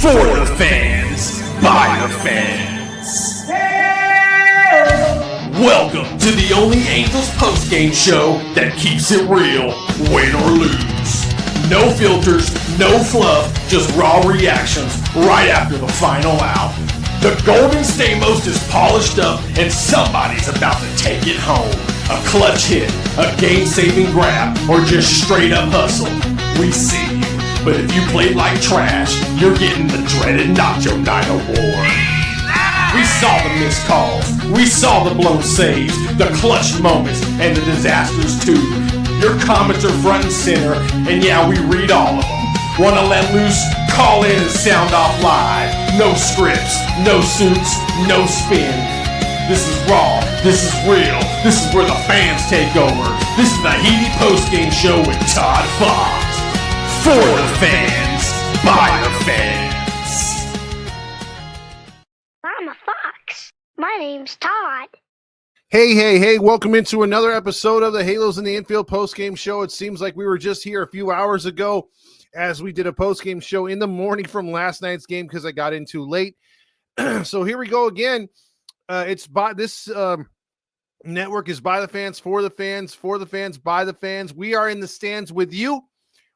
For the fans, by the fans. Welcome to the only Angels postgame show that keeps it real, win or lose. No filters, no fluff, just raw reactions right after the final out. The Golden Stamos is polished up and somebody's about to take it home. A clutch hit, a game-saving grab, or just straight-up hustle. We see you, but if you played like trash, you're getting the dreaded Nacho Night Award. We saw the missed calls, we saw the blown saves, the clutch moments, and the disasters too. Your comments are front and center, and yeah, we read all of them. Wanna let loose? Call in and sound off live. No scripts, no suits, no spin. This is raw, this is real, this is where the fans take over. This is the Heedy Postgame Show with Todd Fox. For the fans, by the fans. I'm a fox. My name's Todd. Hey, welcome into another episode of the Halos in the Infield Postgame Show. It seems like we were just here a few hours ago as we did a postgame show in the morning from last night's game because I got in too late. So here we go again. It's by this network is by the fans, for the fans, by the fans. We are in the stands with you.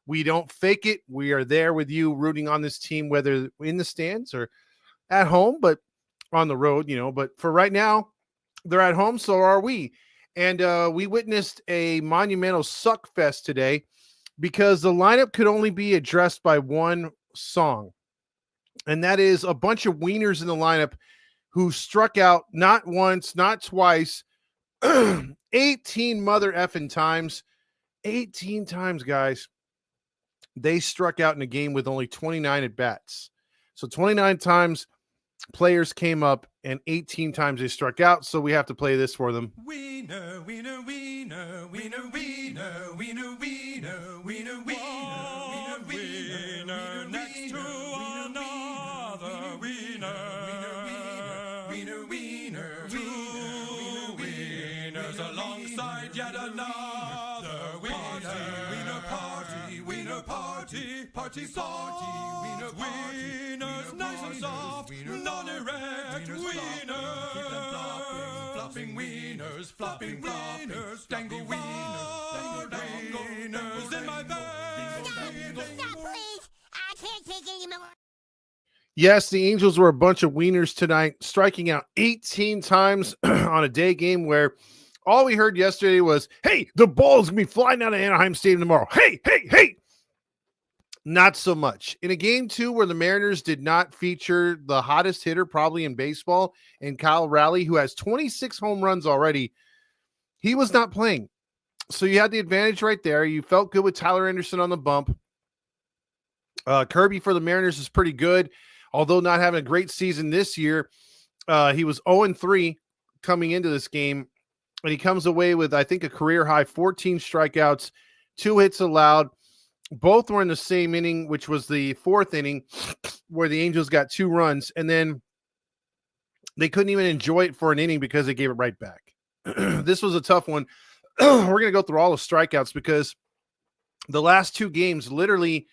We don't fake it. We are there with you rooting on this team, whether in the stands or at home, but on the road, but for right now, they're at home. So are we. And we witnessed a monumental suck fest today because the lineup could only be addressed by one song. And that is a bunch of wieners in the lineup who struck out not once, not twice, 18 mother effing times. 18 times, guys. They struck out in a game with only 29 at bats. So 29 times players came up and 18 times they struck out. So we have to play this for them. Wiener, wiener, wiener, wiener, wiener, wiener, wiener, wiener, wiener, wiener, next to another wiener, wiener, wiener, two wieners alongside yet another wiener party, wiener party, party party, wiener wieners nice and soft, non-erect wieners, flopping wieners, flopping wieners, dangle wieners, dangle wieners in my bag. Stop, please. I can't take it anymore. Yes, the Angels were a bunch of wieners tonight, striking out 18 times on a day game where all we heard yesterday was, hey, the ball's going to be flying out of Anaheim Stadium tomorrow. Hey. Not so much. In a game two where the Mariners did not feature the hottest hitter probably in baseball, and Kyle Raleigh, who has 26 home runs already, he was not playing. So you had the advantage right there. You felt good with Tyler Anderson on the bump. Kirby for the Mariners is pretty good, although not having a great season this year. He was 0-3 coming into this game, and he comes away with, I think, a career-high 14 strikeouts, 2 hits allowed. Both were in the same inning, which was the fourth inning, where the Angels got 2 runs, and then they couldn't even enjoy it for an inning because they gave it right back. This was a tough one. We're going to go through all the strikeouts because the last 2 games, literally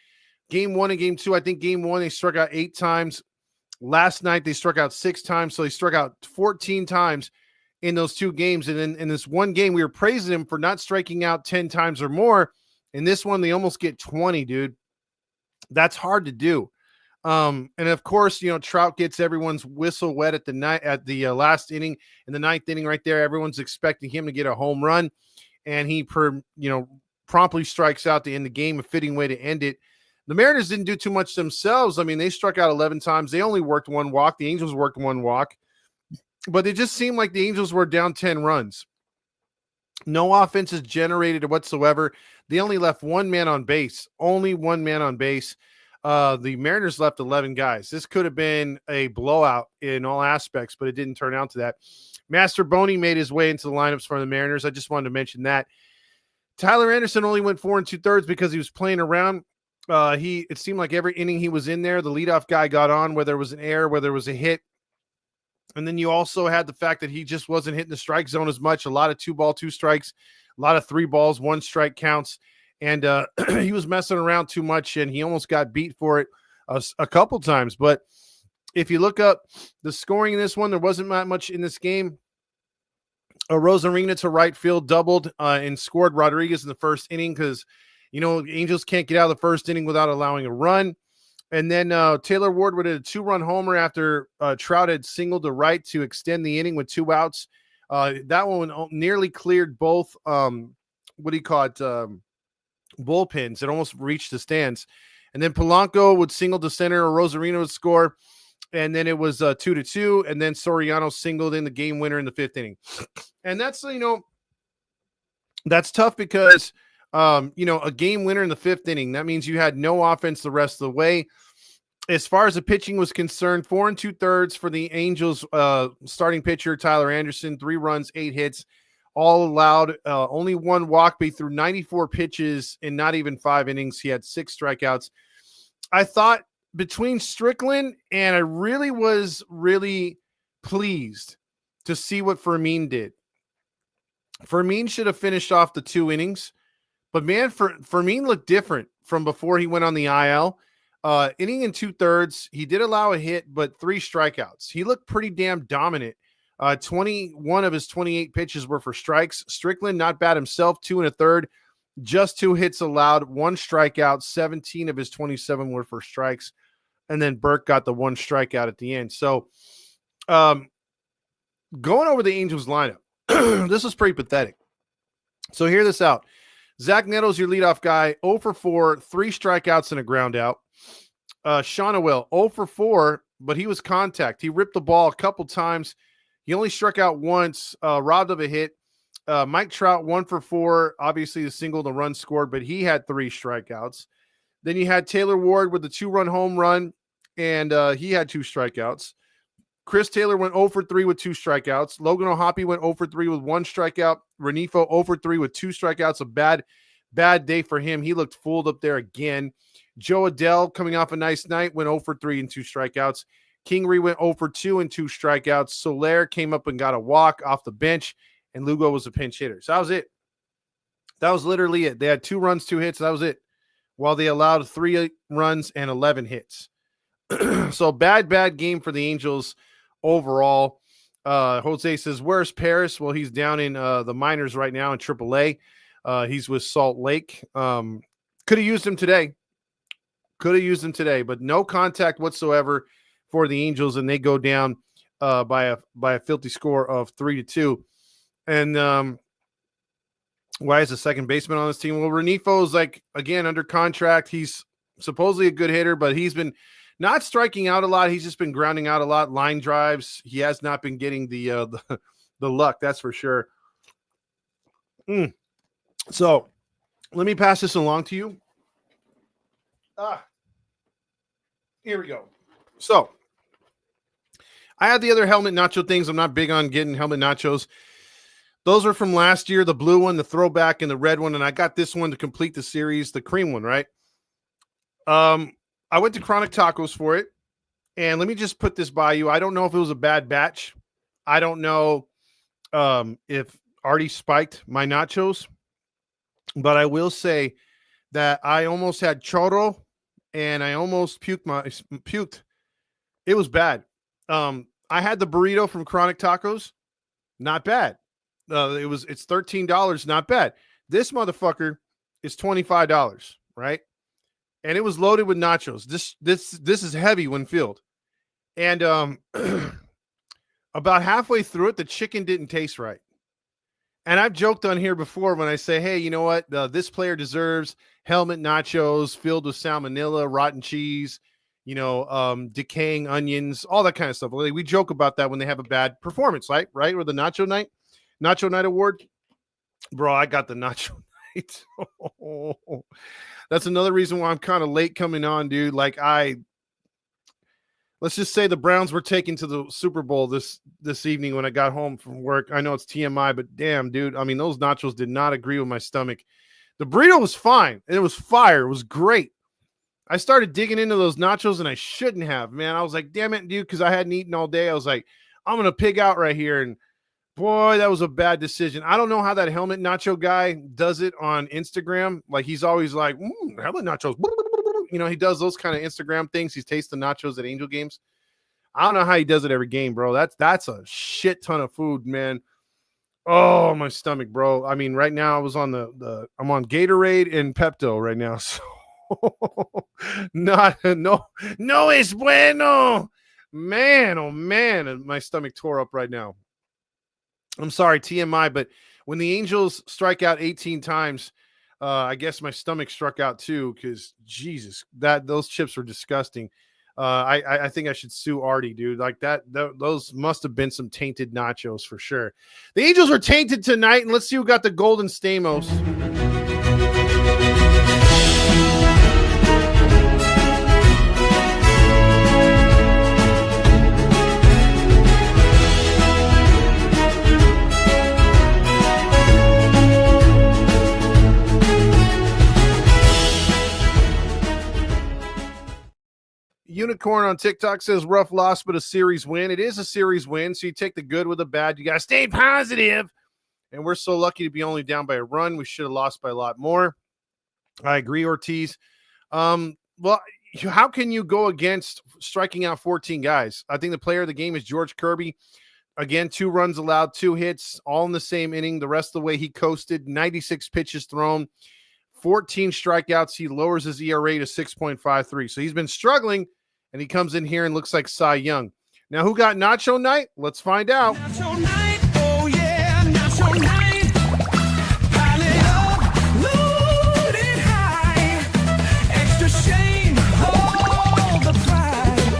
game 1 and game 2, I think game 1 they struck out 8 times. Last night they struck out 6 times, so they struck out 14 times in those 2 games. And then in this one game, we were praising him for not striking out 10 times or more. In this one, they almost get 20, dude. That's hard to do. And of course, Trout gets everyone's whistle wet at the last inning, in the 9th inning right there. Everyone's expecting him to get a home run, and he promptly strikes out to end the game, a fitting way to end it. The Mariners didn't do too much themselves. I mean, they struck out 11 times. They only worked 1 walk. The Angels worked 1 walk. But it just seemed like the Angels were down 10 runs. No offense is generated whatsoever. They only left 1 man on base. Only 1 man on base. The Mariners left 11 guys. This could have been a blowout in all aspects, but it didn't turn out to that. Master Boney made his way into the lineups for the Mariners. I just wanted to mention that. Tyler Anderson only went 4 2/3 because he was playing around. It seemed like every inning he was in there, the leadoff guy got on, whether it was an error, whether it was a hit. And then you also had the fact that he just wasn't hitting the strike zone as much. A lot of 2-ball, 2 strikes, a lot of 3 balls, 1 strike counts. And he was messing around too much, and he almost got beat for it a couple times. But if you look up the scoring in this one, there wasn't that much in this game. Rosarina to right field doubled and scored Rodriguez in the first inning because, Angels can't get out of the first inning without allowing a run. And then Taylor Ward would have a 2-run homer after Trout had singled to right to extend the inning with 2 outs. That one nearly cleared both, bullpens. It almost reached the stands. And then Polanco would single to center, or Rosarino would score. And then it was 2-2. And then Soriano singled in the game winner in the 5th inning. And that's, that's tough because, a game winner in the 5th inning, that means you had no offense the rest of the way. As far as the pitching was concerned, 4 2/3 for the Angels starting pitcher, Tyler Anderson, 3 runs, 8 hits, all allowed, only 1 walk, but threw 94 pitches in not even 5 innings. He had 6 strikeouts. I thought between Strickland and I was really pleased to see what Fermin did. Fermin should have finished off the 2 innings, but man, Fermin looked different from before he went on the IL. Inning and 2/3, he did allow a hit, but 3 strikeouts. He looked pretty damn dominant. 21 of his 28 pitches were for strikes. Strickland, not bad himself, 2 1/3, just 2 hits allowed, 1 strikeout. 17 of his 27 were for strikes. And then Burke got the 1 strikeout at the end. So going over the Angels lineup, this was pretty pathetic. So hear this out. Zach Nettles, your leadoff guy, 0 for 4, 3 strikeouts and a ground out. Sean O'Well, 0 for 4, but he was contact. He ripped the ball a couple times. He only struck out once, robbed of a hit. Mike Trout, 1 for 4, obviously the single, the run scored, but he had 3 strikeouts. Then you had Taylor Ward with the 2-run home run, and he had 2 strikeouts. Chris Taylor went 0 for 3 with 2 strikeouts. Logan O'Hoppe went 0 for 3 with 1 strikeout. Renifo 0 for 3 with 2 strikeouts. A bad day for him. He looked fooled up there again. Joe Adell, coming off a nice night, went 0 for 3 and 2 strikeouts. Kingery went 0 for 2 and 2 strikeouts. Soler came up and got a walk off the bench, and Lugo was a pinch hitter. So that was it. That was literally it. They had 2 runs, 2 hits. That was it. While they allowed 3 runs and 11 hits. So bad game for the Angels overall. Jose says, where's Paris? Well, he's down in the minors right now in AAA. He's with Salt Lake. Could have used him today. But no contact whatsoever for the Angels, and they go down by a filthy score of 3-2. And why is the second baseman on this team? Well, Renifo is again under contract. He's supposedly a good hitter, but he's been not striking out a lot. He's just been grounding out a lot. Line drives. He has not been getting the luck. That's for sure. So let me pass this along to you. Here we go. So I had the other helmet nacho things. I'm not big on getting helmet nachos. Those are from last year, the blue one, the throwback, and the red one. And I got this one to complete the series, the cream one, right? I went to Chronic Tacos for it. And let me just put this by you. I don't know if it was a bad batch. I don't know if Artie spiked my nachos. But I will say that I almost had chorro and I almost puked. It was bad. I had the burrito from Chronic Tacos. Not bad. It's $13. Not bad. This motherfucker is $25, right? And it was loaded with nachos. This is heavy when filled. And about halfway through it, the chicken didn't taste right. And I've joked on here before when I say, hey, you know what? This player deserves helmet nachos filled with salmonella, rotten cheese, decaying onions, all that kind of stuff. We joke about that when they have a bad performance, right? Or the Nacho Night Award. Bro, I got the Nacho Night. That's another reason why I'm kind of late coming on, dude. Let's just say the Browns were taken to the Super Bowl this evening when I got home from work. I know it's TMI, but damn, dude. I mean, those nachos did not agree with my stomach. The burrito was fine. And it was fire. It was great. I started digging into those nachos, and I shouldn't have, man. I was like, damn it, dude, because I hadn't eaten all day. I was like, I'm going to pig out right here. And, boy, that was a bad decision. I don't know how that helmet nacho guy does it on Instagram. Like, he's always like, helmet nachos. he does those kind of Instagram things. He's tasting nachos at Angel games. I don't know how he does it every game, bro. That's a shit ton of food, man. Oh, my stomach, bro. I mean, right now I was on I'm on Gatorade and Pepto right now. So no es bueno. Man, oh man, my stomach tore up right now. I'm sorry, TMI, but when the Angels strike out 18 times, I guess my stomach struck out too, because Jesus, those chips were disgusting. I think I should sue Artie, dude. Like those must have been some tainted nachos for sure. The Angels are tainted tonight, and let's see who got the Golden Stamos. Unicorn on TikTok says rough loss, but a series win. It is a series win, so you take the good with the bad. You got to stay positive. And we're so lucky to be only down by a run. We should have lost by a lot more. I agree, Ortiz. Well, how can you go against striking out 14 guys? I think the player of the game is George Kirby. Again, 2 runs allowed, 2 hits, all in the same inning. The rest of the way he coasted, 96 pitches thrown, 14 strikeouts. He lowers his ERA to 6.53. So he's been struggling. And he comes in here and looks like Cy Young. Now, who got Nacho Night? Let's find out. Nacho Night, oh yeah, Nacho Night. Pile it up, load it high. Extra shame, hold the pride.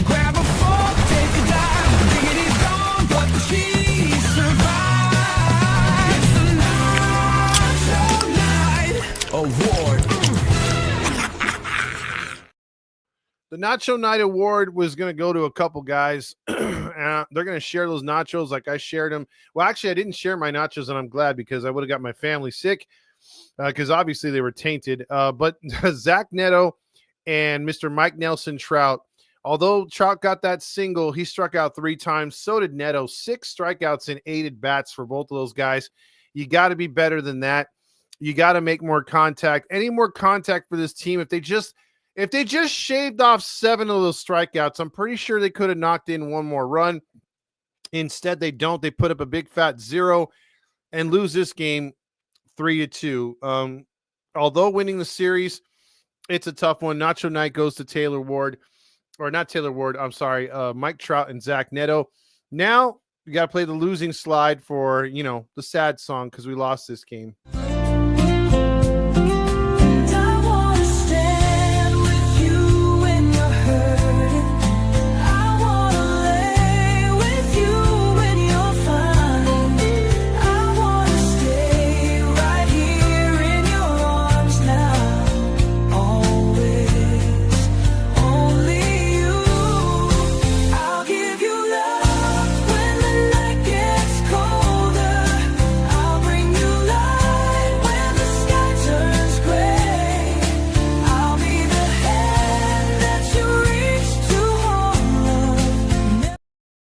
Grab a fork, take a dive. Dignity's gone, but the cheese survives. It's the Nacho Night Award. The Nacho Night Award was going to go to a couple guys. They're going to share those nachos like I shared them. Well, actually, I didn't share my nachos, and I'm glad because I would have got my family sick because obviously they were tainted. But Zach Neto and Mr. Mike Nelson Trout, although Trout got that single, he struck out 3 times. So did Neto. 6 strikeouts and 8 at-bats for both of those guys. You got to be better than that. You got to make more contact. Any more contact for this team, if they just shaved off 7 of those strikeouts, I'm pretty sure they could have knocked in one more run. Instead, they don't. They put up a big fat 0 and lose this game 3-2. Although winning the series, it's a tough one. Nacho Night goes to Taylor Ward, or not Taylor Ward. I'm sorry, Mike Trout and Zach Neto. Now you got to play the losing slide for the sad song because we lost this game.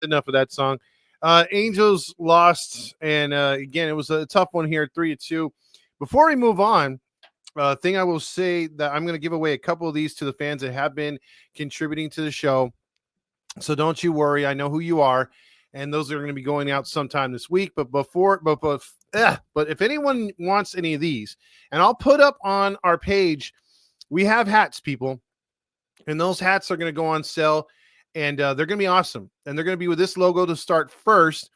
Enough of that song. Angels lost, and again, it was a tough one here, 3-2. Before we move on, thing I will say that I'm going to give away a couple of these to the fans that have been contributing to the show. So don't you worry, I know who you are, and those are going to be going out sometime this week. But if anyone wants any of these, and I'll put up on our page, we have hats, people, and those hats are going to go on sale. And they're going to be awesome. And they're going to be with this logo to start first.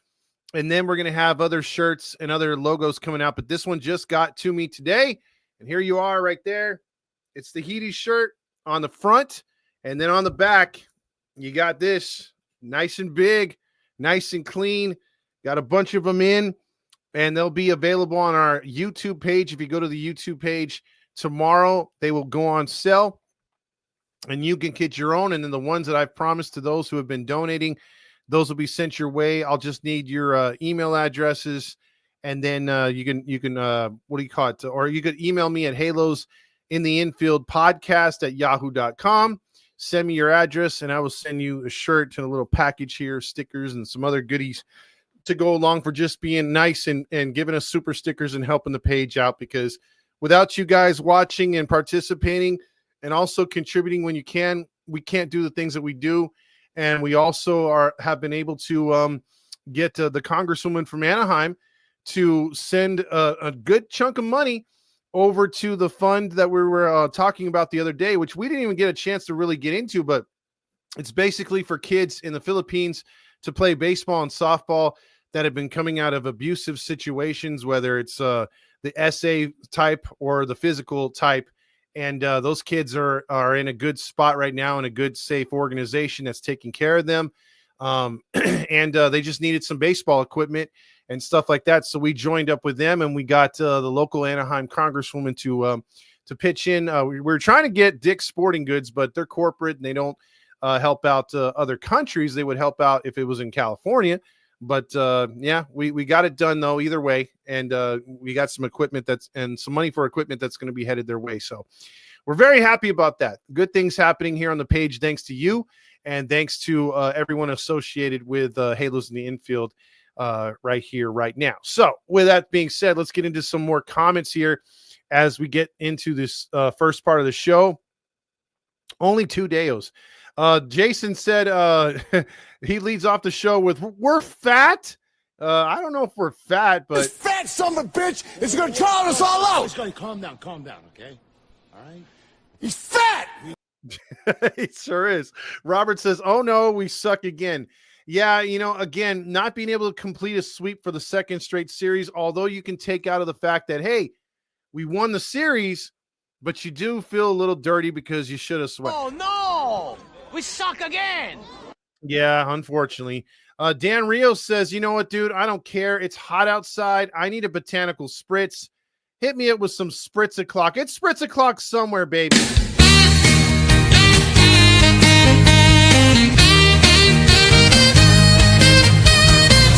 And then we're going to have other shirts and other logos coming out. But this one just got to me today. And here you are right there. It's the Heaty shirt on the front. And then on the back, you got this nice and big, nice and clean. Got a bunch of them in. And they'll be available on our YouTube page. If you go to the YouTube page tomorrow, they will go on sale. And you can get your own. And then the ones that I've promised to those who have been donating, those will be sent your way. I'll just need your email addresses. And then you can what do you call it? Or you could email me at Halos in the Infield podcast at yahoo.com. Send me your address and I will send you a shirt and a little package here, stickers and some other goodies to go along for just being nice and giving us super stickers and helping the page out, because without you guys watching and participating, and also contributing when you can. We can't do the things that we do. And we also have been able to get the congresswoman from Anaheim to send a good chunk of money over to the fund that we were talking about the other day, which we didn't even get a chance to really get into, but it's basically for kids in the Philippines to play baseball and softball that have been coming out of abusive situations, whether it's the SA type or the physical type. And those kids are in a good spot right now in a good, safe organization that's taking care of them. And they just needed some baseball equipment and stuff like that. So we joined up with them, and we got the local Anaheim congresswoman to pitch in. We were trying to get Dick's Sporting Goods, but they're corporate and they don't help out other countries. They would help out if it was in California. But yeah, we got it done though, either way. And we got some equipment and some money for equipment that's going to be headed their way. So we're very happy about that. Good things happening here on the page, thanks to you. And thanks to everyone associated with Halos in the Infield right here, right now. So with that being said, let's get into some more comments here as we get into this first part of the show. Only 2 Deos. Jason said he leads off the show with, we're fat. I don't know if we're fat, but This fat son of a bitch is going to drown us all out. Just calm down, okay? All right? He's fat. it sure is. Robert says, oh no, we suck again. Yeah, again, not being able to complete a sweep for the second straight series, although you can take out of the fact that, hey, we won the series, but you do feel a little dirty because you should have swept. Oh no! We suck again! Yeah, unfortunately. Dan Rios says, you know what, dude? I don't care. It's hot outside. I need a botanical spritz. Hit me up with some Spritz o'clock. It's Spritz o'clock somewhere, baby.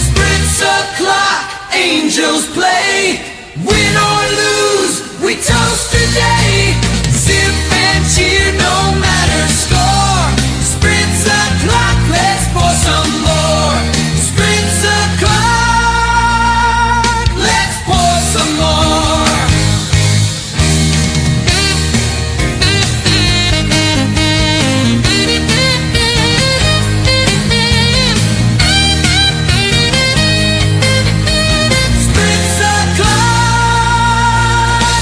Spritz o'clock, angels play. Win or lose, we toast today. Sip and cheer, no matter score. Spritz o'clock, let's pour some more. Spritz o'clock, let's pour some more. Spritz o'clock,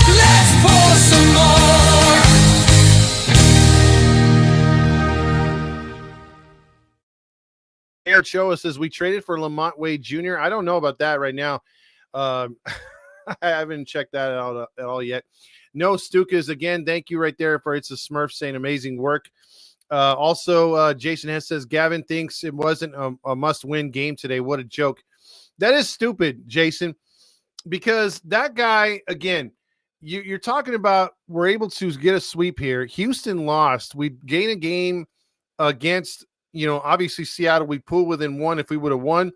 let's pour some more. Air Choa says, we traded for Lamont Wade Jr. I don't know about that right now. I haven't checked that out at all yet. No, Stukas, again, thank you right there for It's a Smurf saying amazing work. Also, Jason Hess says, Gavin thinks it wasn't a must-win game today. What a joke. That is stupid, Jason, because that guy, again, you're talking about we're able to get a sweep here. Houston lost. We gain a game against, obviously Seattle. We pull within one. If we would have won,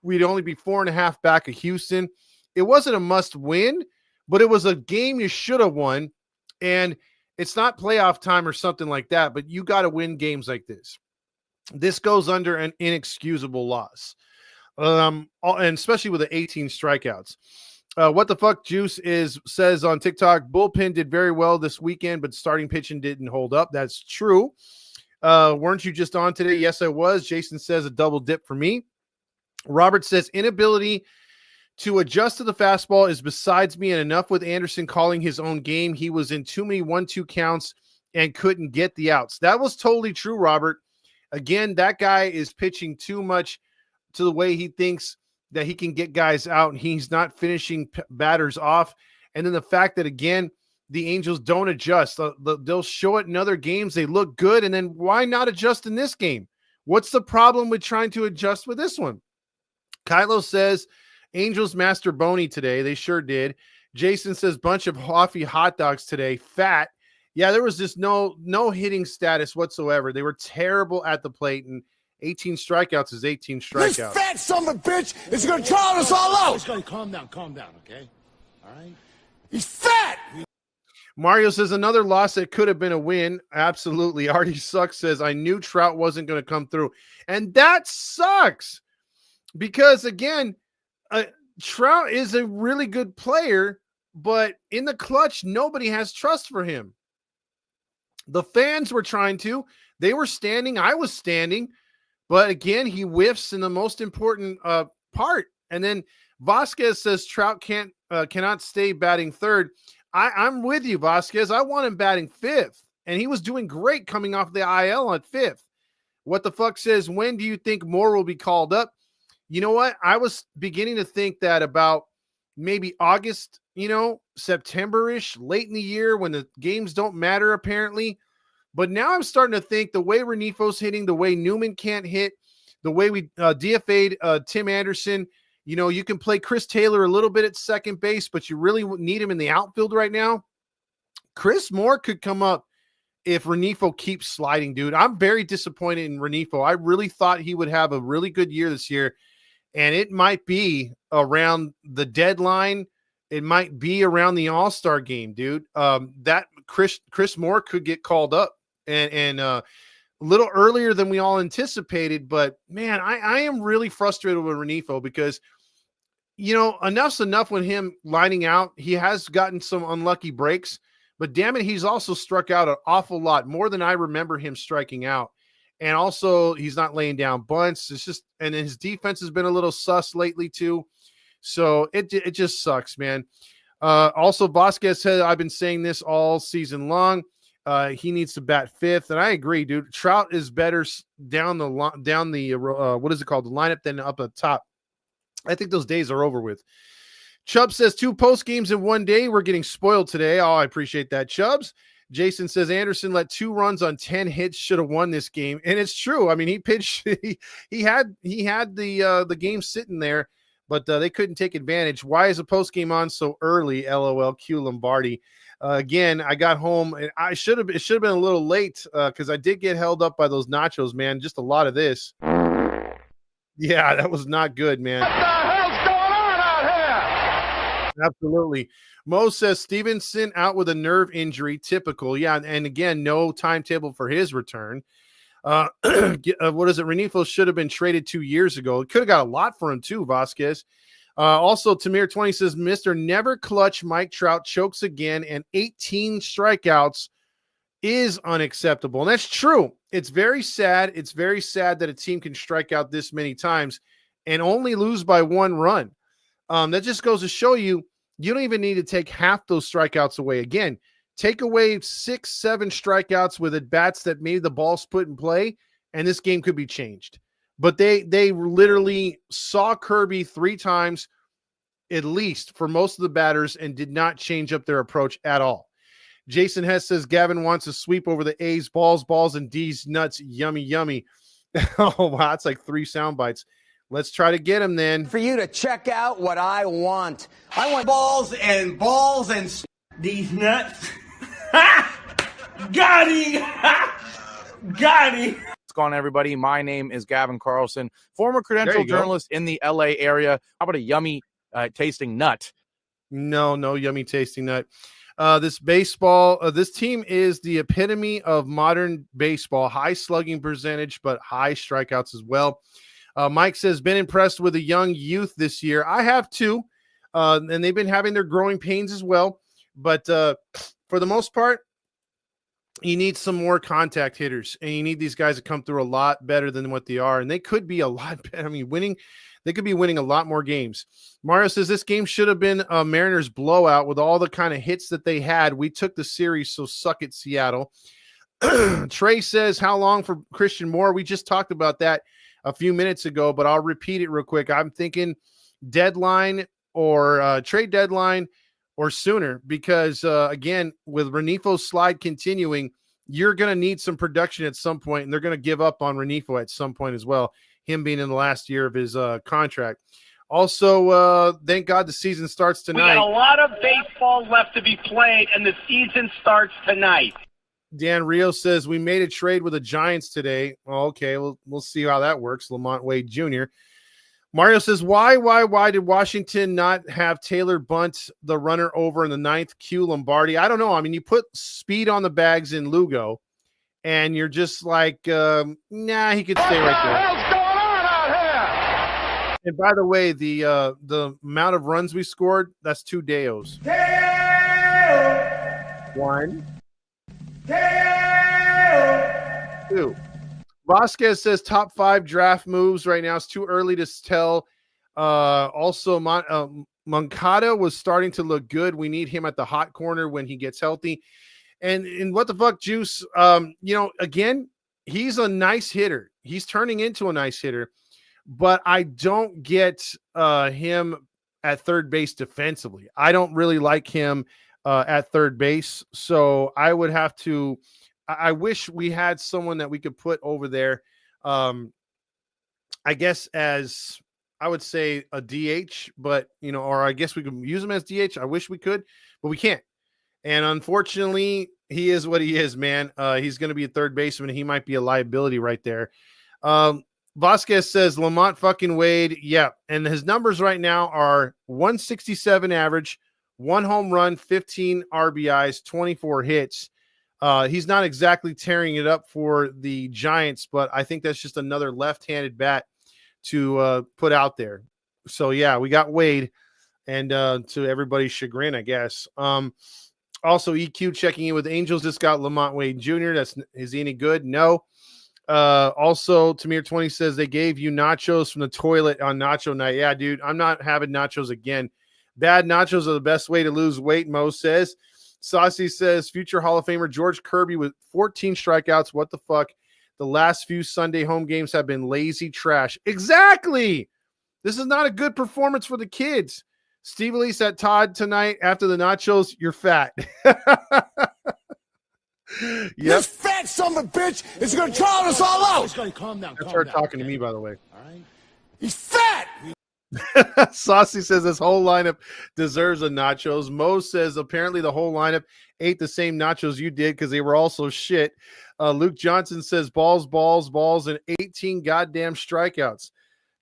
we'd only be 4.5 back of Houston. It wasn't a must win, but it was a game you should have won. And it's not playoff time or something like that, but you got to win games like this. This goes under an inexcusable loss. And especially with the 18 strikeouts. What the fuck Juice says on TikTok, bullpen did very well this weekend, but starting pitching didn't hold up. That's true. Weren't you just on today? Yes, I was. Jason says a double dip for me. Robert says inability to adjust to the fastball is besides me, and enough with Anderson calling his own game. He was in too many 1-2 counts and couldn't get the outs. That was totally true, Robert. Again, that guy is pitching too much to the way he thinks that he can get guys out, and he's not finishing batters off. And then the fact that, again, the Angels don't adjust. They'll show it in other games. They look good, and then why not adjust in this game? What's the problem with trying to adjust with this one? Kylo says, Angels master Boney today. They sure did. Jason says, bunch of Hoffy hot dogs today. Fat. Yeah, there was just no hitting status whatsoever. They were terrible at the plate, and 18 strikeouts is 18 This strikeouts. fat son of a bitch is going to drown us all out. Just calm down, okay? All right? He's fat. Mario says another loss that could have been a win. Absolutely. Artie Sucks says, I knew Trout wasn't going to come through. And that sucks because, again, Trout is a really good player, but in the clutch, nobody has trust for him. The fans were trying to. They were standing. I was standing. But again, he whiffs in the most important part. And then Vasquez says Trout cannot stay batting third. I'm with you, Vasquez. I want him batting fifth. And he was doing great coming off the IL at fifth. What the fuck says, when do you think Moore will be called up? You know what? I was beginning to think that about maybe August, September-ish, late in the year when the games don't matter apparently. But now I'm starting to think the way Renifo's hitting, the way Newman can't hit, the way we DFA'd Tim Anderson, you can play Chris Taylor a little bit at second base, but you really need him in the outfield right now. Chris Moore could come up if Renifo keeps sliding, dude. I'm very disappointed in Renifo. I really thought he would have a really good year this year, and it might be around the deadline. It might be around the All-Star game, dude. That Chris Moore could get called up and a little earlier than we all anticipated. But man, I am really frustrated with Renifo because, enough's enough with him lining out. He has gotten some unlucky breaks, but damn it, he's also struck out an awful lot, more than I remember him striking out. And also, he's not laying down bunts. It's just, and his defense has been a little sus lately too. So it just sucks, man. Also, Vasquez said, I've been saying this all season long. He needs to bat fifth, and I agree, dude. Trout is better down the what is it called, the lineup, than up at top. I think those days are over with. Chubb says 2 post games in one day. We're getting spoiled today. Oh, I appreciate that, Chubbs. Jason says Anderson let 2 runs on 10 hits, should have won this game, and it's true. I mean, he pitched. he had the game sitting there, but they couldn't take advantage. Why is a post game on so early? LOL. Q Lombardi. Again, I got home and it should have been a little late because I did get held up by those nachos, man. Just a lot of this. Yeah, that was not good, man. What the hell's going on out here? Absolutely. Mo says Stevenson out with a nerve injury. Typical. Yeah, and again, no timetable for his return. What is it? Renifo should have been traded 2 years ago. It could have got a lot for him too, Vasquez. Also, Tamir 20 says, Mr. Never Clutch Mike Trout chokes again, and 18 strikeouts is unacceptable. And that's true. It's very sad. It's very sad that a team can strike out this many times and only lose by 1 run. That just goes to show you don't even need to take half those strikeouts away. Again, take away 6, 7 strikeouts with at bats that made the ball's put in play, and this game could be changed. But they literally saw Kirby 3 times at least for most of the batters and did not change up their approach at all. Jason Hess says Gavin wants a sweep over the A's. Balls, and D's nuts. Yummy, yummy. Oh, wow. That's like 3 sound bites. Let's try to get him then. For you to check out what I want. I want balls and These nuts. Got him. Got him. What's going on, everybody? My name is Gavin Carlson, former credential journalist in the LA area. How about a yummy tasting nut? No yummy tasting nut. This team is the epitome of modern baseball. High slugging percentage, but high strikeouts as well. Mike says, been impressed with the young youth this year. I have too. And they've been having their growing pains as well. But for the most part, you need some more contact hitters, and you need these guys to come through a lot better than what they are. And they could be a lot better. I mean, they could be winning a lot more games. Mario says this game should have been a Mariners blowout with all the kind of hits that they had. We took the series, so suck it, Seattle. Trey says, how long for Christian Moore? We just talked about that a few minutes ago, but I'll repeat it real quick. I'm thinking deadline or trade deadline or sooner, because again, with Renifo's slide continuing, you're going to need some production at some point, and they're going to give up on Renifo at some point as well, him being in the last year of his contract. Also, thank God the season starts tonight. We got a lot of baseball left to be played, and the season starts tonight. Dan Rio says, we made a trade with the Giants today. Oh, okay, we'll see how that works. Lamont Wade Jr. Mario says, why did Washington not have Taylor bunt the runner over in the 9th? Q Lombardi. I don't know. I mean, you put speed on the bags in Lugo, and you're just like, nah, he could stay right there. What the hell's going on out here? And by the way, the amount of runs we scored, that's 2 Deos. Deo! 1. Deo! too. Vasquez says top 5 draft moves right now. It's too early to tell. Also, Moncada was starting to look good. We need him at the hot corner when he gets healthy. And what the fuck, Juice? Again, he's a nice hitter. He's turning into a nice hitter, but I don't get him at third base defensively. I don't really like him at third base. So I would have to. I wish we had someone that we could put over there. I guess as I would say a DH, but or I guess we could use him as DH. I wish we could, but we can't. And unfortunately, he is what he is, man. He's going to be a third baseman. He might be a liability right there. Vasquez says Lamont fucking Wade. Yeah. And his numbers right now are 167 average, 1 home run, 15 RBIs, 24 hits. He's not exactly tearing it up for the Giants, but I think that's just another left-handed bat to put out there. So, yeah, we got Wade, and to everybody's chagrin, I guess. Also, EQ checking in with Angels just got Lamont Wade Jr. Is he any good? No. Also, Tamir 20 says they gave you nachos from the toilet on nacho night. Yeah, dude, I'm not having nachos again. Bad nachos are the best way to lose weight, Mo says. Saucy says future Hall of Famer George Kirby with 14 strikeouts. What the fuck? The last few Sunday home games have been lazy trash. Exactly. This is not a good performance for the kids. Steve Elise at Todd tonight after the nachos. You're fat. This fat son of a bitch is going to drown us all out. Calm down. That's her talking to me, by the way. All right. He's fat. Saucy says this whole lineup deserves a nachos. Mo says apparently the whole lineup ate the same nachos you did because they were also shit. Luke Johnson says balls, and 18 goddamn strikeouts.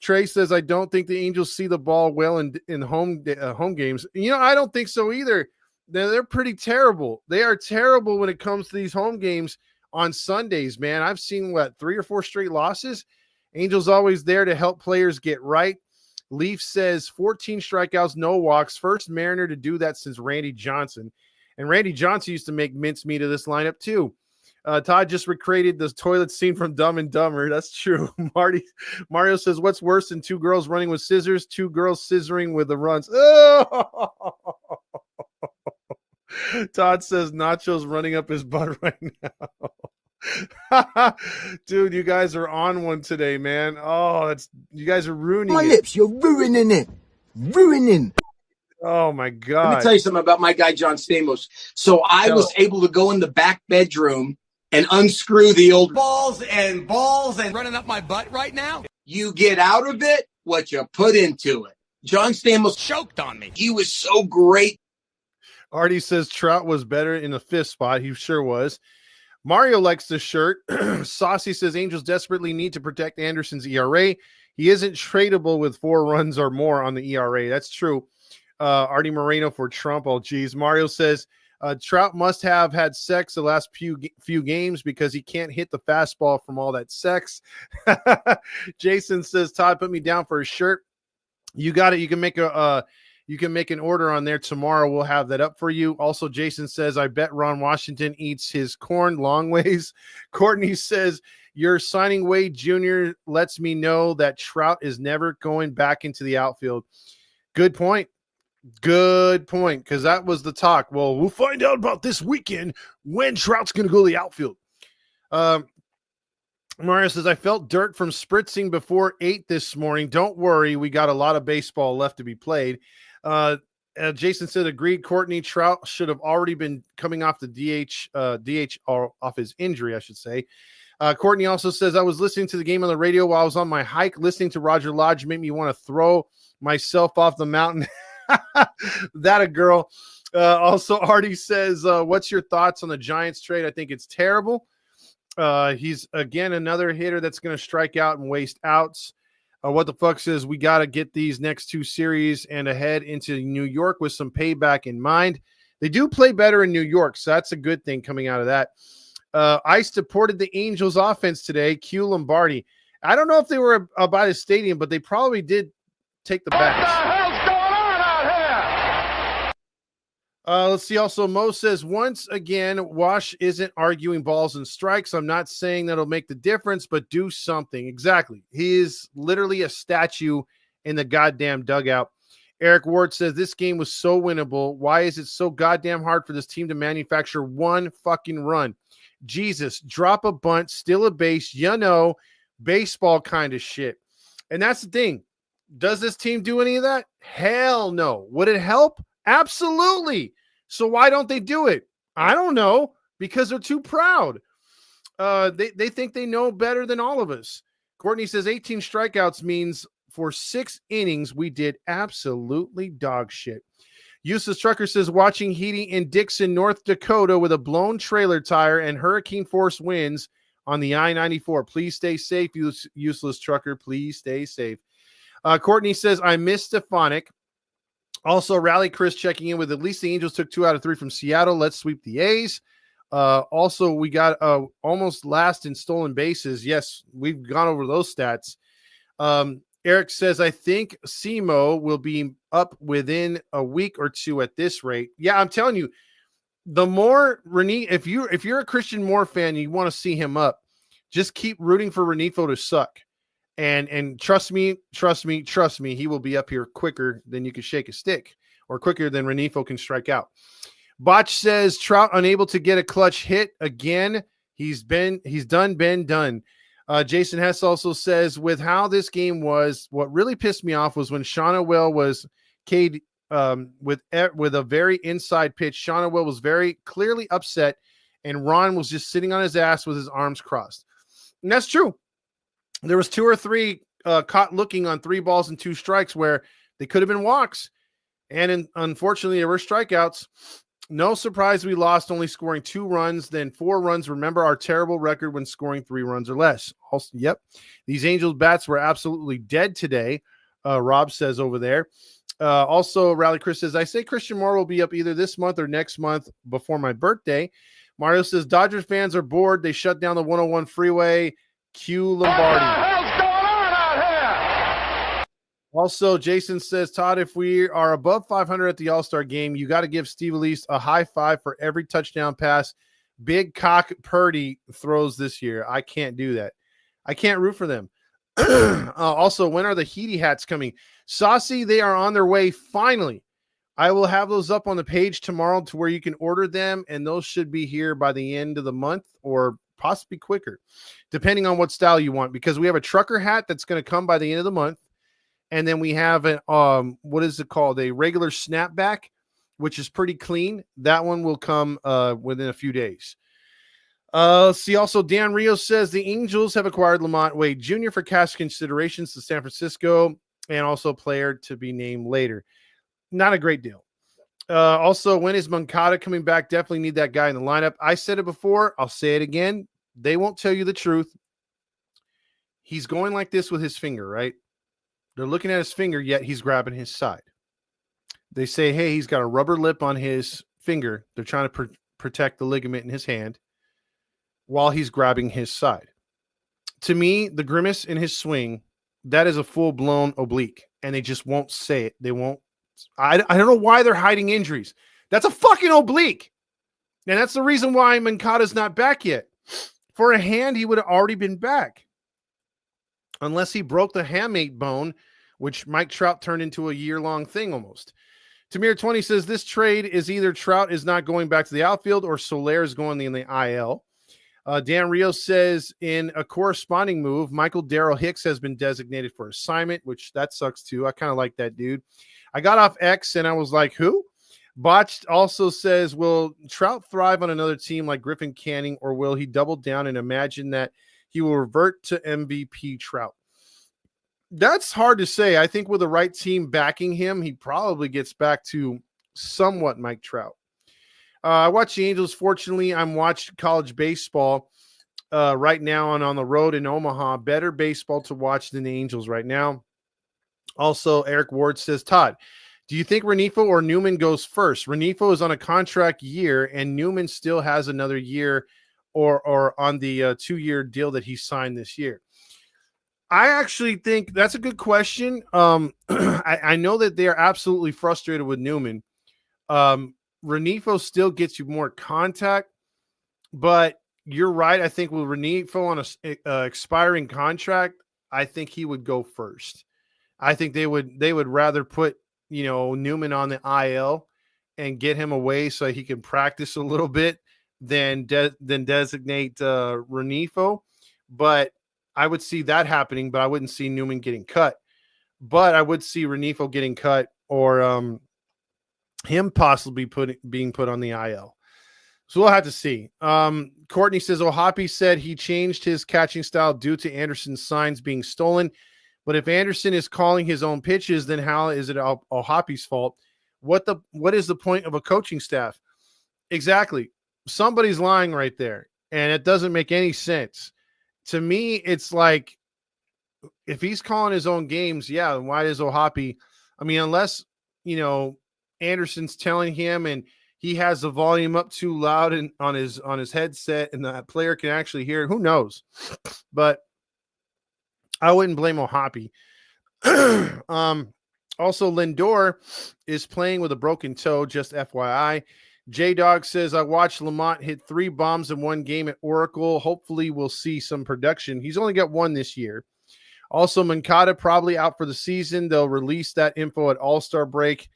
Trey says I don't think the Angels see the ball well in home games. I don't think so either. They're pretty terrible. They are terrible when it comes to these home games on Sundays, man. I've seen 3 or 4 straight losses. Angels always there to help players get right. Leaf says 14 strikeouts, no walks. First Mariner to do that since Randy Johnson. And Randy Johnson used to make mincemeat of this lineup too. Todd just recreated the toilet scene from Dumb and Dumber. That's true. Mario says, what's worse than 2 girls running with scissors? 2 girls scissoring with the runs. Oh! Todd says nachos running up his butt right now. Dude, you guys are on one today, man. Oh, you guys are ruining My it. lips, you're ruining it. Ruining. Oh my God. Let me tell you something about my guy, John Stamos. So I was able to go in the back bedroom and unscrew the old balls and running up my butt right now. You get out of it what you put into it. John Stamos choked on me. He was so great. Artie says Trout was better in the 5th spot. He sure was. Mario likes this shirt. Saucy says Angels desperately need to protect Anderson's ERA. He isn't tradable with 4 runs or more on the ERA. That's true. Artie Moreno for Trump. Oh, geez. Mario says Trout must have had sex the last few games because he can't hit the fastball from all that sex. Jason says, Todd, put me down for a shirt. You got it. You can make an order on there tomorrow. We'll have that up for you. Also, Jason says, I bet Ron Washington eats his corn long ways. Courtney says, your signing Wade Jr. lets me know that Trout is never going back into the outfield. Good point. Because that was the talk. Well, we'll find out about this weekend when Trout's going to go to the outfield. Mario says, I felt dirt from spritzing before 8 this morning. Don't worry. We got a lot of baseball left to be played. Jason said, agreed. Courtney, Trout should have already been coming off the DH or off his injury, I should say. Courtney also says, I was listening to the game on the radio while I was on my hike. Listening to Roger Lodge made me want to throw myself off the mountain. That a girl. Also, Artie says, what's your thoughts on the Giants trade? I think it's terrible. He's, again, another hitter that's going to strike out and waste outs. What the fuck says we got to get these next 2 series and ahead into New York with some payback in mind. They do play better in New York, so that's a good thing coming out of that. I supported the Angels offense today. Q Lombardi. I don't know if they were by the stadium, but they probably did take the bats. Let's see. Also, Mo says, once again, Wash isn't arguing balls and strikes. I'm not saying that'll make the difference, but do something. Exactly. He is literally a statue in the goddamn dugout. Eric Ward says, this game was so winnable. Why is it so goddamn hard for this team to manufacture one fucking run? Jesus, drop a bunt, steal a base, baseball kind of shit. And that's the thing. Does this team do any of that? Hell no. Would it help? Absolutely. So why don't they do it? I don't know. Because they're too proud. They think they know better than all of us. Courtney says 18 strikeouts means for 6 innings we did absolutely dog shit. Useless Trucker says watching Heaty in Dixon, North Dakota with a blown trailer tire and hurricane force winds on the I-94. Please stay safe, Useless Trucker. Please stay safe. Courtney says, I miss Stefanik. Also, Rally Chris checking in with at least the Angels took 2 out of 3 from Seattle. Let's sweep the A's. Also, we got almost last in stolen bases. Yes, we've gone over those stats. Eric says, I think Simo will be up within a week or 2 at this rate. Yeah, I'm telling you, the more if you're a Christian Moore fan, you want to see him up, just keep rooting for Renifo to suck. And trust me, he will be up here quicker than you can shake a stick, or quicker than Renifo can strike out. Botch says Trout unable to get a clutch hit again. He's been done. Jason Hess also says, with how this game was, what really pissed me off was when Shauna Will was K'd with a very inside pitch. Shauna Will was very clearly upset, and Ron was just sitting on his ass with his arms crossed. And that's true. There was 2 or 3 caught looking on 3 balls and 2 strikes where they could have been walks. And unfortunately, there were strikeouts. No surprise we lost, only scoring 2 runs, then 4 runs. Remember our terrible record when scoring 3 runs or less. Also, yep, these Angels bats were absolutely dead today, Rob says over there. Also, Rally Chris says, I say Christian Moore will be up either this month or next month before my birthday. Mario says, Dodgers fans are bored. They shut down the 101 freeway. Q Lombardi. What the hell's going on out here? Also, Jason says, Todd, if we are above 500 at the All-Star game, you got to give Steve Elise a high five for every touchdown pass Big Cock Purdy throws this year. I can't do that. I can't root for them. Also, when are the Heaty hats coming? Saucy, they are on their way finally. I will have those up on the page tomorrow to where you can order them, and those should be here by the end of the month or possibly quicker, depending on what style you want, because we have a trucker hat that's going to come by the end of the month. And then we have an, what is it called? A regular snapback, which is pretty clean. That one will come within a few days. See, also Dan Rios says the Angels have acquired Lamont Wade Jr. for cash considerations to San Francisco, and also player to be named later. Not a great deal. Also, when is Moncada coming back? Definitely need that guy in the lineup. I said it before. I'll say it again. They won't tell you the truth. He's going like this with his finger, right? They're looking at his finger, yet he's grabbing his side. They say, hey, he's got a rubber lip on his finger. They're trying to protect the ligament in his hand while he's grabbing his side. To me, the grimace in his swing, that is a full-blown oblique, and they just won't say it. They won't. I don't know why they're hiding injuries. That's a fucking oblique. And that's the reason why Moncada's not back yet. For a hand, he would have already been back. Unless he broke the hamate bone, which Mike Trout turned into a year-long thing almost. Tamir20 says this trade is either Trout is not going back to the outfield or Soler is going in the IL. Dan Rios says in a corresponding move, Michael Darrell Hicks has been designated for assignment, which that sucks too. I kind of like that dude. I got off X and I was like, who? Botched also says, will Trout thrive on another team like Griffin Canning, or will he double down and imagine that he will revert to MVP Trout? That's hard to say. I think with the right team backing him, he probably gets back to somewhat Mike Trout. I watch the Angels. Fortunately, I'm watching college baseball right now and on the road in Omaha. Better baseball to watch than the Angels right now. Also, Eric Ward says, Todd, do you think Renifo or Newman goes first? Renifo is on a contract year, and Newman still has another year or on the 2-year deal that he signed this year. I actually think that's a good question. I know that they are absolutely frustrated with Newman. Renifo still gets you more contact, but you're right. I think with Renifo on a expiring contract, I think he would go first. I think they would rather put, Newman on the IL and get him away so he can practice a little bit than designate Renifo. But I would see that happening, but I wouldn't see Newman getting cut. But I would see Renifo getting cut or him possibly being put on the IL. So we'll have to see. Courtney says, Ohapi said he changed his catching style due to Anderson's signs being stolen. But if Anderson is calling his own pitches, then how is it Ohapi's fault? What is the point of a coaching staff? Exactly. Somebody's lying right there, and it doesn't make any sense. To me, it's like, if he's calling his own games, yeah, then why does Ohapi? I mean, unless, Anderson's telling him and he has the volume up too loud and on his headset and that player can actually hear it. Who knows? But I wouldn't blame Ohapi. Also, Lindor is playing with a broken toe, just FYI. J-Dog says, I watched Lamont hit 3 bombs in one game at Oracle. Hopefully we'll see some production. He's only got 1 this year. Also, Mancada probably out for the season. They'll release that info at All-Star break.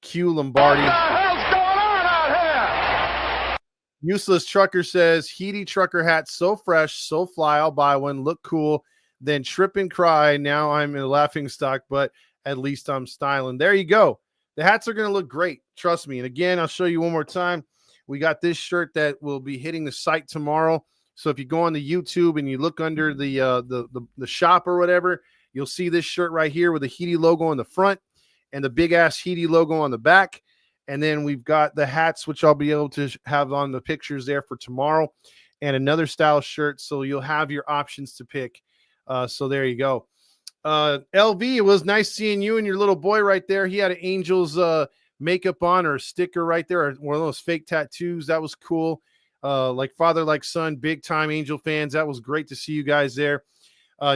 Q Lombardi. What the hell's going on out here? Useless Trucker says, Heady trucker hat, so fresh, so fly, I'll buy one. Look cool. Then trip and cry. Now I'm in a laughing stock, but at least I'm styling. There you go. The hats are going to look great. Trust me. And again, I'll show you one more time. We got this shirt that will be hitting the site tomorrow. So if you go on the YouTube and you look under the shop or whatever, you'll see this shirt right here with the Heady logo on the front and the big ass Heady logo on the back. And then we've got the hats, which I'll be able to have on the pictures there for tomorrow, and another style shirt. So you'll have your options to pick. So there you go. LV, it was nice seeing you and your little boy right there. He had an Angels makeup on, or a sticker right there, or one of those fake tattoos. That was cool. Like father, like son, big time Angel fans. That was great to see you guys there.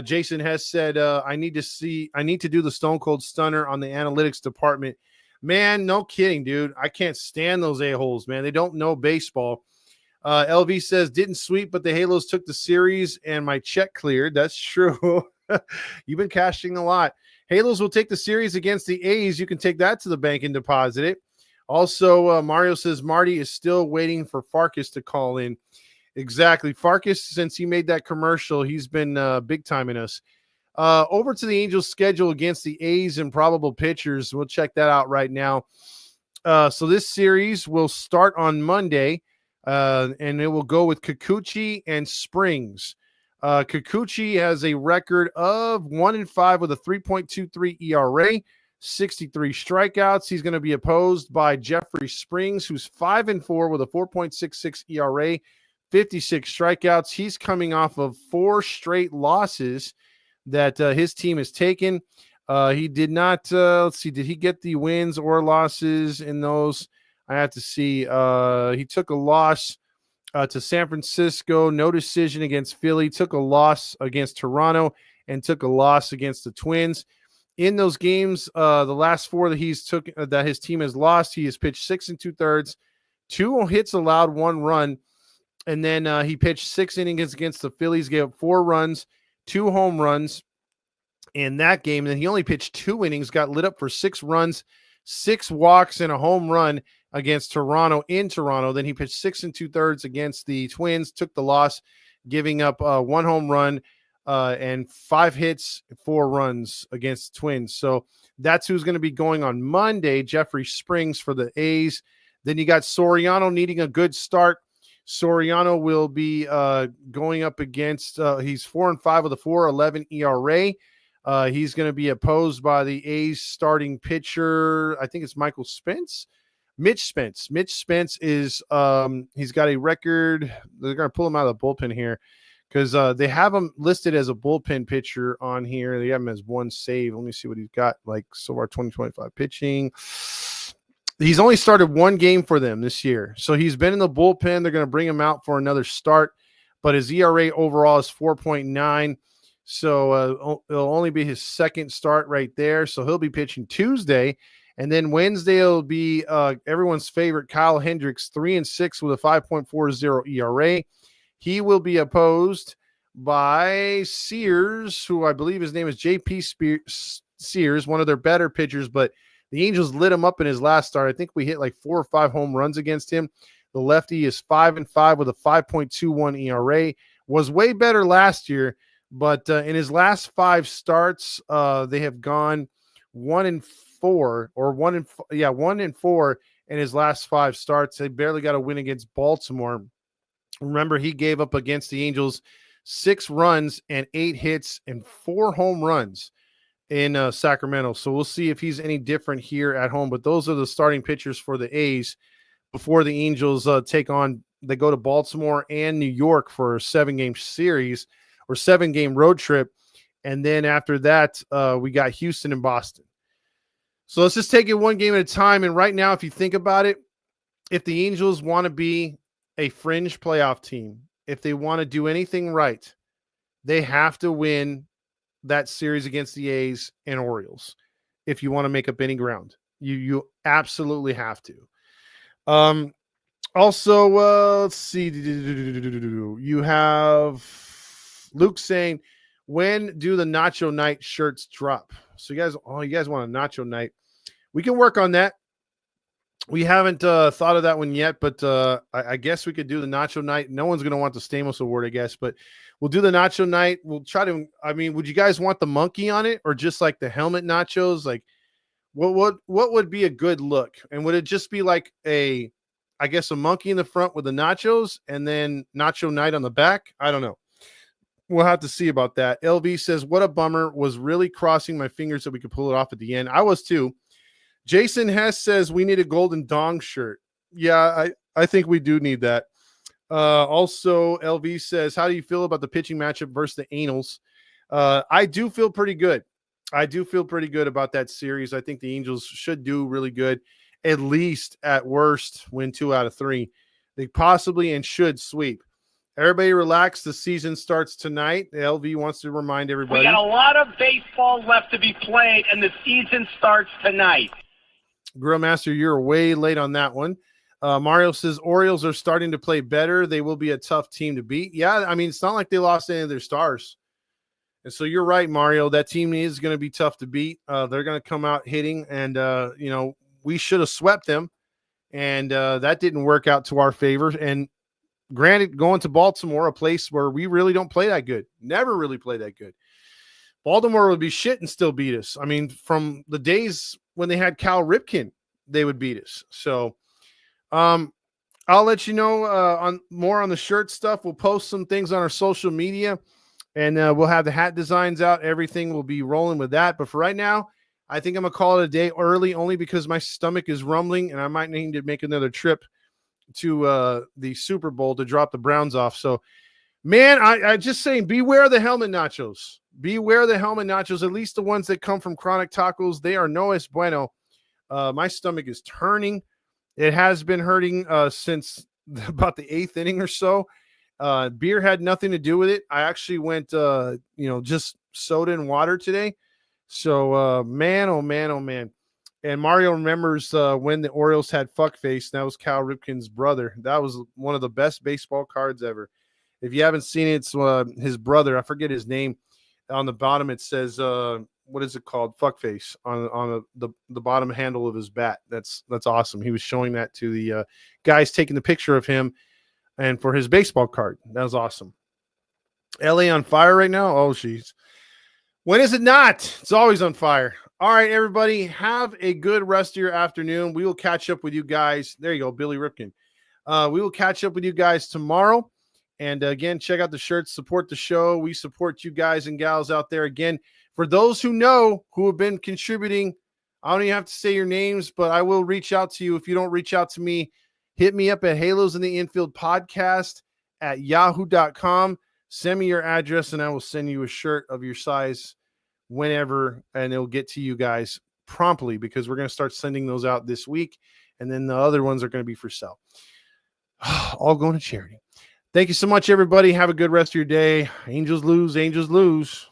Jason Hess said, I need to do the Stone Cold Stunner on the analytics department. Man, no kidding, dude. I can't stand those a-holes, man. They don't know baseball. LV says, didn't sweep, but the Halos took the series and my check cleared. That's true. You've been cashing a lot. Halos will take the series against the A's. You can take that to the bank and deposit it. Also, Mario says Marty is still waiting for Farkas to call in. Exactly. Farkas, since he made that commercial, he's been big time in us. Over to the Angels' schedule against the A's and probable pitchers. We'll check that out right now. So this series will start on Monday, and it will go with Kikuchi and Springs. Kikuchi has a record of 1-5 with a 3.23 ERA, 63 strikeouts. He's going to be opposed by Jeffrey Springs, who's 5-4 with a 4.66 ERA, 56 strikeouts. He's coming off of 4 straight losses that his team has taken. He did not, let's see, did he get the wins or losses in those? I have to see. He took a loss to San Francisco, no decision against Philly, took a loss against Toronto, and took a loss against the Twins. In those games, the last 4 that his team has lost, he has pitched 6 2/3, 2 hits allowed, 1 run, and then he pitched 6 innings against the Phillies, gave up 4 runs, 2 home runs in that game. And then he only pitched 2 innings, got lit up for 6 runs, 6 walks, and a home run against Toronto in Toronto. Then he pitched 6 2/3 against the Twins, took the loss, giving up 1 home run and 5 hits, 4 runs against the Twins. So that's who's going to be going on Monday, Jeffrey Springs for the A's. Then you got Soriano needing a good start. Soriano will be going up against, he's 4-5 with a 4.11 ERA. He's going to be opposed by the A's starting pitcher. I think it's Mitch Spence. Mitch Spence is, he's got a record. They're going to pull him out of the bullpen here because they have him listed as a bullpen pitcher on here. They have him as 1 save. Let me see what he's got like so far 2025 pitching. He's only started 1 game for them this year. So he's been in the bullpen. They're going to bring him out for another start, but his ERA overall is 4.9. So it'll only be his 2nd start right there. So he'll be pitching Tuesday. And then Wednesday will be everyone's favorite Kyle Hendricks, 3-6 with a 5.40 ERA. He will be opposed by Sears, who I believe his name is JP Sears, one of their better pitchers, but the Angels lit him up in his last start. I think we hit like 4 or 5 home runs against him. The lefty is 5-5 with a 5.21 ERA. Was way better last year, but in his last 5 starts, they have gone 1-4 or 1-4 in his last 5 starts. They barely got a win against Baltimore. Remember, he gave up against the Angels 6 runs and 8 hits and 4 home runs in Sacramento. So we'll see if he's any different here at home. But those are the starting pitchers for the A's before the Angels take on. They go to Baltimore and New York for a 7-game series or 7-game road trip. And then after that, we got Houston and Boston. So let's just take it one game at a time. And right now, if you think about it, if the Angels want to be a fringe playoff team, if they want to do anything right, they have to win that series against the A's and Orioles. If you want to make up any ground, you absolutely have to. Also, let's see. You have Luke saying, when do the Nacho Night shirts drop? So you guys want a Nacho Night? We can work on that. We haven't thought of that one yet, but I guess we could do the Nacho Night. No one's going to want the Stamos Award, I guess, but we'll do the Nacho Night. We'll try to, would you guys want the monkey on it or just like the helmet nachos? Like what would be a good look? And would it just be like a monkey in the front with the nachos and then Nacho Night on the back? I don't know. We'll have to see about that. LV says, what a bummer. Was really crossing my fingers that we could pull it off at the end. I was too. Jason Hess says we need a golden dong shirt. Yeah, I think we do need that. Also, LV says, how do you feel about the pitching matchup versus the Angels? I do feel pretty good. I do feel pretty good about that series. I think the Angels should do really good, at least at worst win 2 out of 3. They possibly and should sweep. Everybody relax. The season starts tonight. LV wants to remind everybody. We got a lot of baseball left to be played, and the season starts tonight. Grillmaster, you're way late on that one. Mario says Orioles are starting to play better. They will be a tough team to beat. Yeah, it's not like they lost any of their stars. And so you're right, Mario. That team is going to be tough to beat. They're going to come out hitting, and, we should have swept them, and that didn't work out to our favor. And granted, going to Baltimore, a place where we really don't play that good, never really play that good. Baltimore would be shit and still beat us. From the days when they had Cal Ripken, they would beat us. So I'll let you know on more on the shirt stuff. We'll post some things on our social media, and we'll have the hat designs out. Everything will be rolling with that. But for right now, I think I'm going to call it a day early only because my stomach is rumbling, and I might need to make another trip to the Super Bowl to drop the Browns off. So, man, I just saying, beware the helmet nachos. Beware the helmet nachos, at least the ones that come from Chronic Tacos. They are no es bueno. My stomach is turning. It has been hurting since about the 8th inning or so. Beer had nothing to do with it. I actually went, just soda and water today. So, man, oh, man, oh, man. And Mario remembers when the Orioles had Fuckface. That was Cal Ripken's brother. That was one of the best baseball cards ever. If you haven't seen it, it's his brother. I forget his name. On the bottom, it says, what is it called? Fuckface on the bottom handle of his bat. That's awesome. He was showing that to the guys taking the picture of him and for his baseball card. That was awesome. LA on fire right now? Oh, jeez. When is it not? It's always on fire. All right, everybody, have a good rest of your afternoon. We will catch up with you guys. There you go, Billy Ripken. We will catch up with you guys tomorrow. And again, check out the shirts, support the show. We support you guys and gals out there. Again, for those who know who have been contributing, I don't even have to say your names, but I will reach out to you. If you don't reach out to me, hit me up at Halos in the Infield podcast at yahoo.com. Send me your address and I will send you a shirt of your size whenever, and it'll get to you guys promptly because we're going to start sending those out this week. And then the other ones are going to be for sale. All going to charity. Thank you so much, everybody. Have a good rest of your day. Angels lose, Angels lose.